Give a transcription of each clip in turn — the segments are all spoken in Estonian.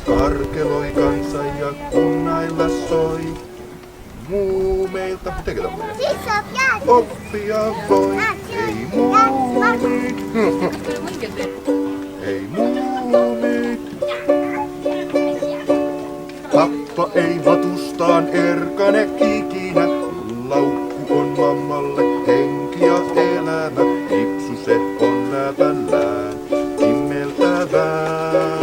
Karkeloi kansa ja kunnailla soi. Muumeilta, tekee tämmöinen. Oppia voi, ei muumit. Ei muumit. Pappa ei vatustaan erkane ikinä. Laukku on mammalle henki ja elämä. Ipsu se on läpällään, immeltävään.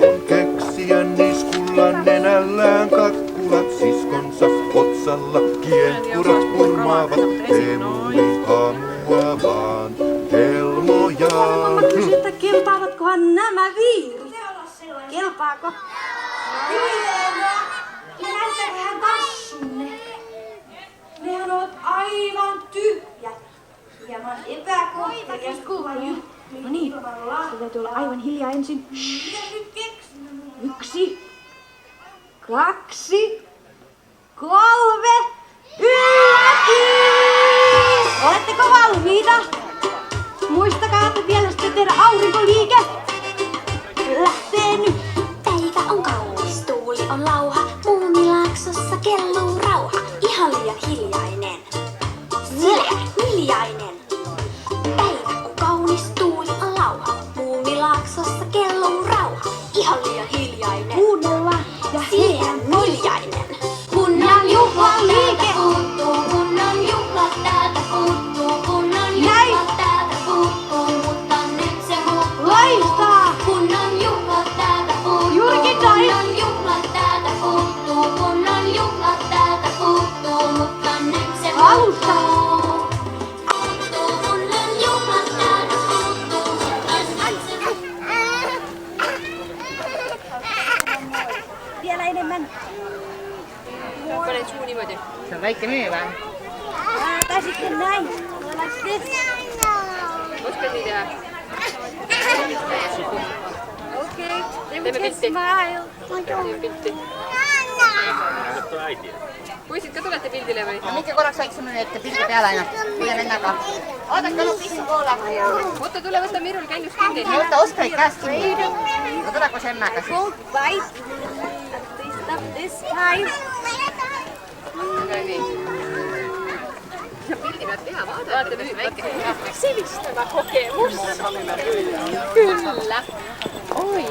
On keksijän niskulla nenällään kakkulat, siskonsa otsalla kiekkurat hurmaavat. Emuli haluavaan helmojaan. Mä kysyn, että kelpaavatkohan nämä viirit? Kelpaako? Ja näyttäköhän tassunne. Nehän ovat aivan tyhjät. Hieman epäkohtelias kuva juttu. No niin, se täytyy olla aivan hiljaa ensin. Yksi, kaksi, kolme, yllätys! Oletteko valmiita? Muistakaa, että vielä sitten tehdä aurinkoliike. Lähtee nyt! Päivä on kaunis, tuuli on lauha, Muumilaaksossa kelluu rauha. Ihan liian hiljainen. Hiljainen. Päivä on kaunis, tuuli on lauha, Muumilaaksossa kelluu rauha. Ihan liian hiljainen. Kuunnella ja hiljainen. Kunnan juhlat täältä puuttuu, kunnan juhlat täältä puuttuu, kunnan juhlat täältä puuttuu, mutta nyt se muuttuu. Loistaa! Kunnan juhlat täältä puuttuu, Juurikin näin. kunnan juhlat täältä puuttuu, kunnan juhlat täältä puuttuu, mutta nyt se Alusta. muuttuu. Kunnan juhlat täältä puuttuu, mutta nyt se muuttuu. Vielä enemmän. Panen suu niimoodi. Se on väike nii või? Tai sitten näin. Like this. Oskad nii teha? Okei. Teeme pilti. Smile. Teeme pilti. Poisid ka tulete pildile või? No minkä korraks väiksemme ette pildi peale aina. Mille vennaga. Oodake no pissu poole. Oota, tule võta Mirul käljus kinni. No võta Oskarit käest kinni. No tule koos emmaga siis. Don't bite. Please stop this time. Aga nii. Ja pildi pead teha, vaata nüüd väike. Selistava kogemus. Kyllä. Oi.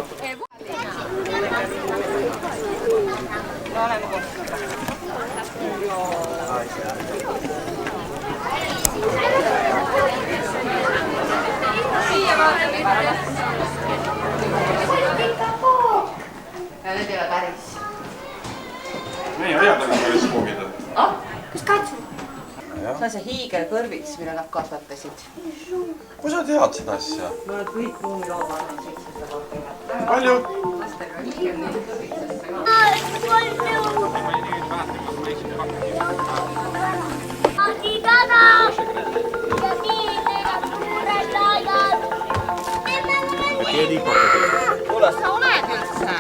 No oleme koos. Siia vaata. Ja nüüd ei ole päris. Niin, ajatellaan myös kuhita. Kas katsu? See on see hiigelkõrvits, mille nad kasvatasid. Kui sa tead seda asja? Ma olen kõik muumiloomad on siit seda korda. Palju? Lastega hiigelkõrvitsast. Kuule, sa oled üldse?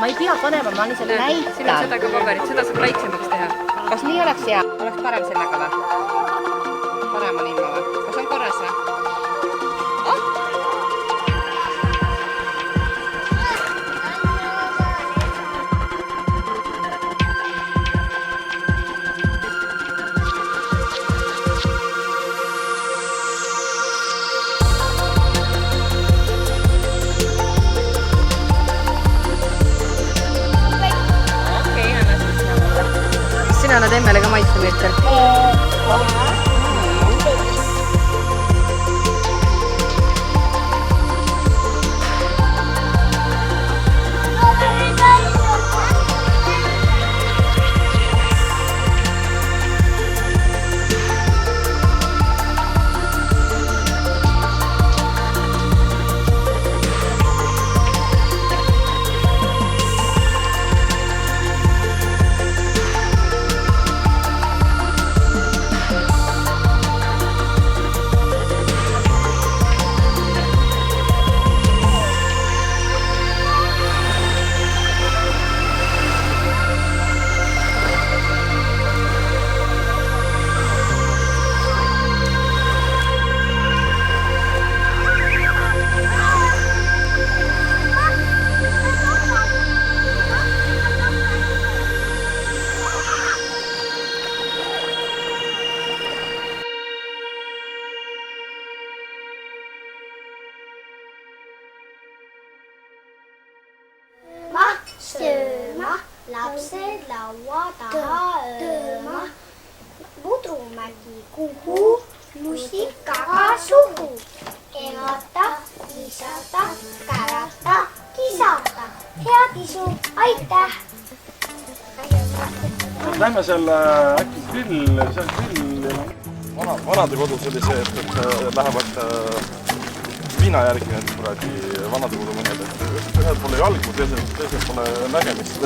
Ma ei pea panema, ma lihtsalt Siin on näitan. seda ka paberit, seda saab väiksemaks teha. Kas nii oleks hea? Oleks parem sellega või? Parem on ilma või? Kas on korras või? Sina annad emmele ka maitse nüüd. Sööma, lapsed laua taha ööma. Pudrumägi kuhu, lusikaga suhu. Emata, isata, kärata, kisata. Head isu, aitäh! Lähme selle äkki grill, see on grill. Vanade kodus oli see, et lähevad viina järgi need kuradi vanade kodumehed, et ühel pole jalgu, teisel pole nägemist.